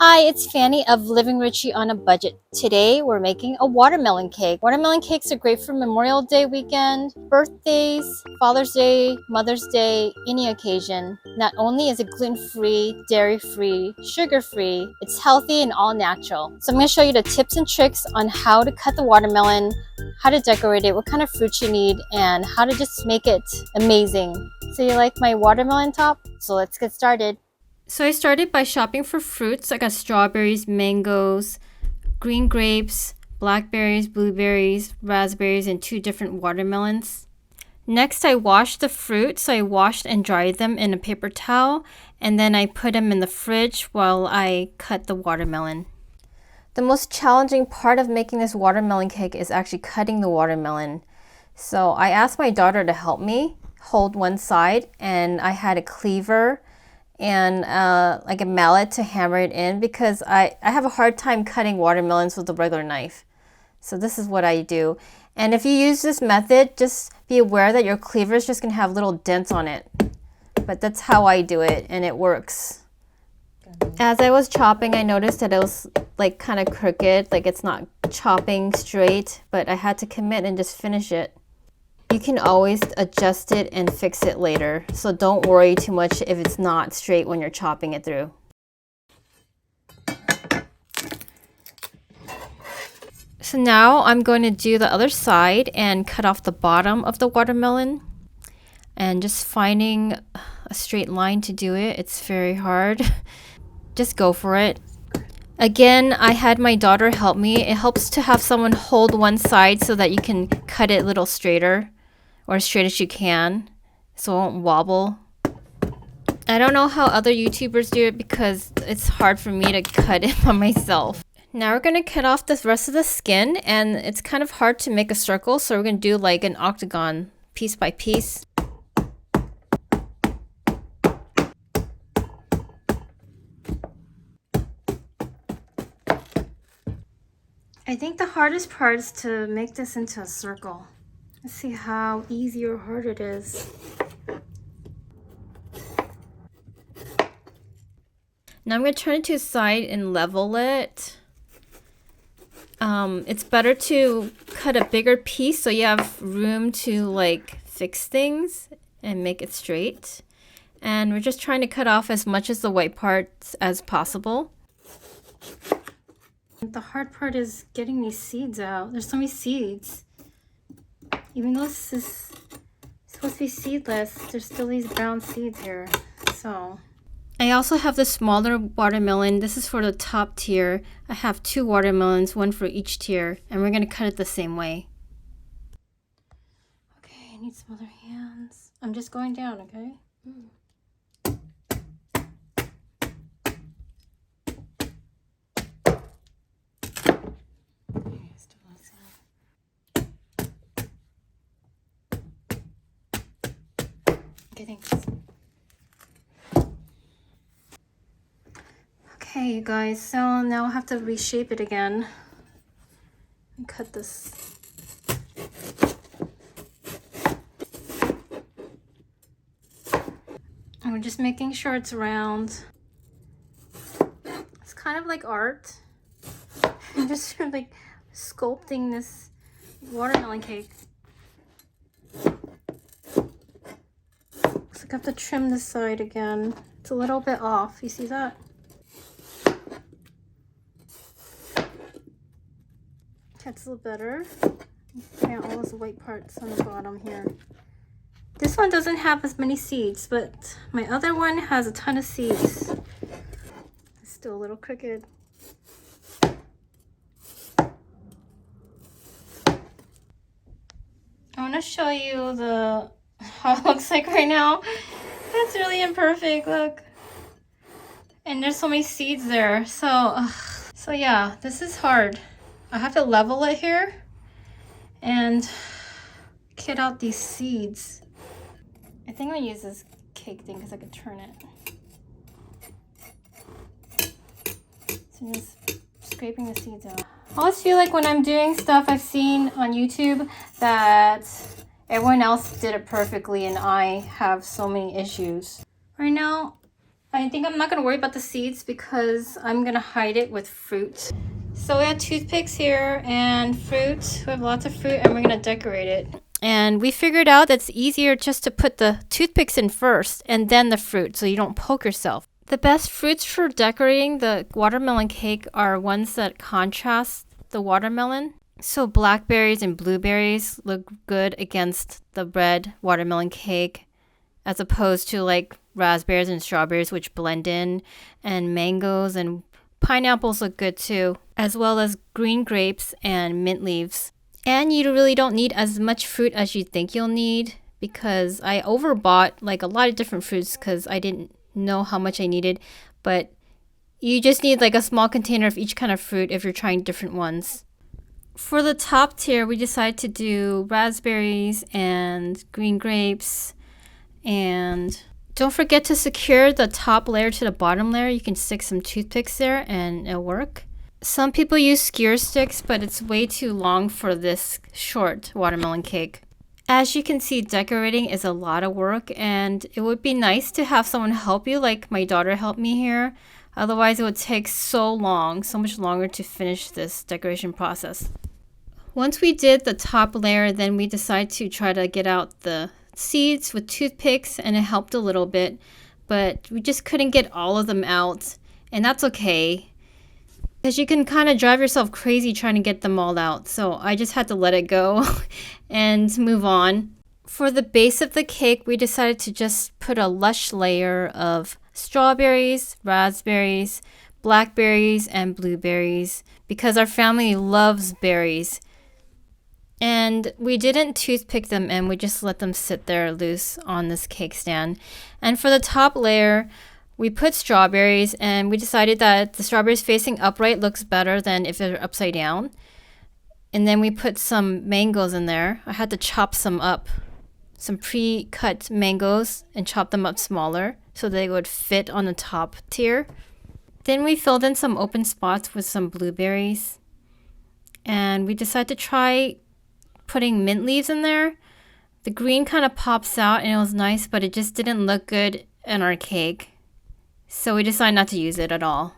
Hi, it's Fanny of Living Richie on a Budget. Today we're making a watermelon cake. Watermelon cakes are great for Memorial Day weekend, birthdays, Father's Day, Mother's Day, any occasion. Not only is it gluten-free, dairy-free, sugar-free, it's healthy and all natural. So I'm going to show you the tips and tricks on how to cut the watermelon, how to decorate it, what kind of fruits you need, and how to just make it amazing. So you like my watermelon top? So let's get started. So I started by shopping for fruits. I got strawberries, mangoes, green grapes, blackberries, blueberries, raspberries, and 2 different watermelons. Next, I washed the fruit. So I washed and dried them in a paper towel, and then I put them in the fridge while I cut the watermelon. The most challenging part of making this watermelon cake is actually cutting the watermelon. So I asked my daughter to help me hold one side, and I had a cleaver and like a mallet to hammer it in because I have a hard time cutting watermelons with a regular knife. So this is what I do. And if you use this method, just be aware that your cleaver is just going to have little dents on it. But that's how I do it, and it works. As I was chopping, I noticed that it was like kind of crooked, like it's not chopping straight, but I had to commit and just finish it. You can always adjust it and fix it later, so don't worry too much if it's not straight when you're chopping it through. So now I'm going to do the other side and cut off the bottom of the watermelon. And just finding a straight line to do it, it's very hard. Just go for it. Again, I had my daughter help me. It helps to have someone hold one side so that you can cut it a little straighter, or as straight as you can, so it won't wobble. I don't know how other YouTubers do it because it's hard for me to cut it by myself. Now we're going to cut off the rest of the skin, and it's kind of hard to make a circle, so we're going to do like an octagon, piece by piece. I think the hardest part is to make this into a circle. Let's see how easy or hard it is. Now I'm going to turn it to the side and level it. It's better to cut a bigger piece so you have room to like fix things and make it straight. And we're just trying to cut off as much of the white parts as possible. The hard part is getting these seeds out. There's so many seeds. Even though this is supposed to be seedless, there's still these brown seeds here. So I also have the smaller watermelon. This is for the top tier. I have 2 watermelons, one for each tier, and we're going to cut it the same way. Okay, I need some other hands. I'm just going down, okay? Okay, thanks. Okay, you guys, so now I have to reshape it again and cut this. And we're just making sure it's round. It's kind of like art. I'm just like sculpting this watermelon cake. Looks like I have to trim this side again. It's a little bit off. You see that? That's a little better. Yeah, all those white parts on the bottom here. This one doesn't have as many seeds, but my other one has a ton of seeds. It's still a little crooked. I want to show you how it looks like right now. That's really imperfect, look. And there's so many seeds there. So yeah, this is hard. I have to level it here and get out these seeds. I think I'm gonna use this cake thing because I could turn it. So just scraping the seeds out. I always feel like when I'm doing stuff I've seen on YouTube that everyone else did it perfectly and I have so many issues. Right now, I think I'm not gonna worry about the seeds because I'm gonna hide it with fruit. So we have toothpicks here and fruit. We have lots of fruit and we're gonna decorate it. And we figured out that it's easier just to put the toothpicks in first and then the fruit so you don't poke yourself. The best fruits for decorating the watermelon cake are ones that contrast the watermelon. So blackberries and blueberries look good against the red watermelon cake, as opposed to like raspberries and strawberries, which blend in, and mangoes and pineapples look good too, as well as green grapes and mint leaves. And you really don't need as much fruit as you think you'll need, because I overbought like a lot of different fruits because I didn't know how much I needed, but you just need like a small container of each kind of fruit if you're trying different ones. For the top tier, we decided to do raspberries and green grapes. And don't forget to secure the top layer to the bottom layer. You can stick some toothpicks there and it'll work. Some people use skewer sticks, but it's way too long for this short watermelon cake. As you can see, decorating is a lot of work, and it would be nice to have someone help you, like my daughter helped me here. Otherwise, it would take so much longer to finish this decoration process. Once we did the top layer, then we decided to try to get out the seeds with toothpicks, and it helped a little bit, but we just couldn't get all of them out, and that's okay. Because you can kind of drive yourself crazy trying to get them all out. So I just had to let it go and move on. For the base of the cake, we decided to just put a lush layer of strawberries, raspberries, blackberries, and blueberries because our family loves berries. And we didn't toothpick them in, we just let them sit there loose on this cake stand. And for the top layer, we put strawberries, and we decided that the strawberries facing upright looks better than if they're upside down. And then we put some mangoes in there. I had to chop some up, some pre-cut mangoes, and chop them up smaller so they would fit on the top tier. Then we filled in some open spots with some blueberries. And we decided to try putting mint leaves in there. The green kind of pops out and it was nice, but it just didn't look good in our cake. So we decided not to use it at all.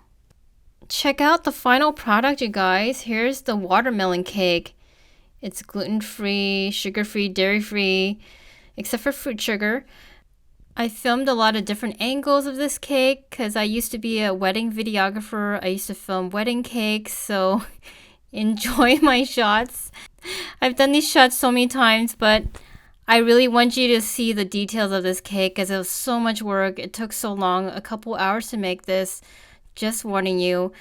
Check out the final product, you guys. Here's the watermelon cake. It's gluten-free, sugar-free, dairy-free, except for fruit sugar. I filmed a lot of different angles of this cake because I used to be a wedding videographer. I used to film wedding cakes, so enjoy my shots. I've done these shots so many times, but I really want you to see the details of this cake because it was so much work. It took so long, a couple hours to make this. Just warning you.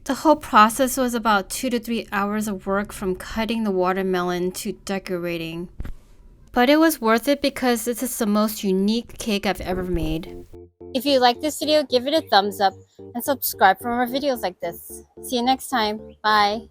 The whole process was about 2 to 3 hours of work from cutting the watermelon to decorating. But it was worth it because this is the most unique cake I've ever made. If you like this video, give it a thumbs up and subscribe for more videos like this. See you next time. Bye.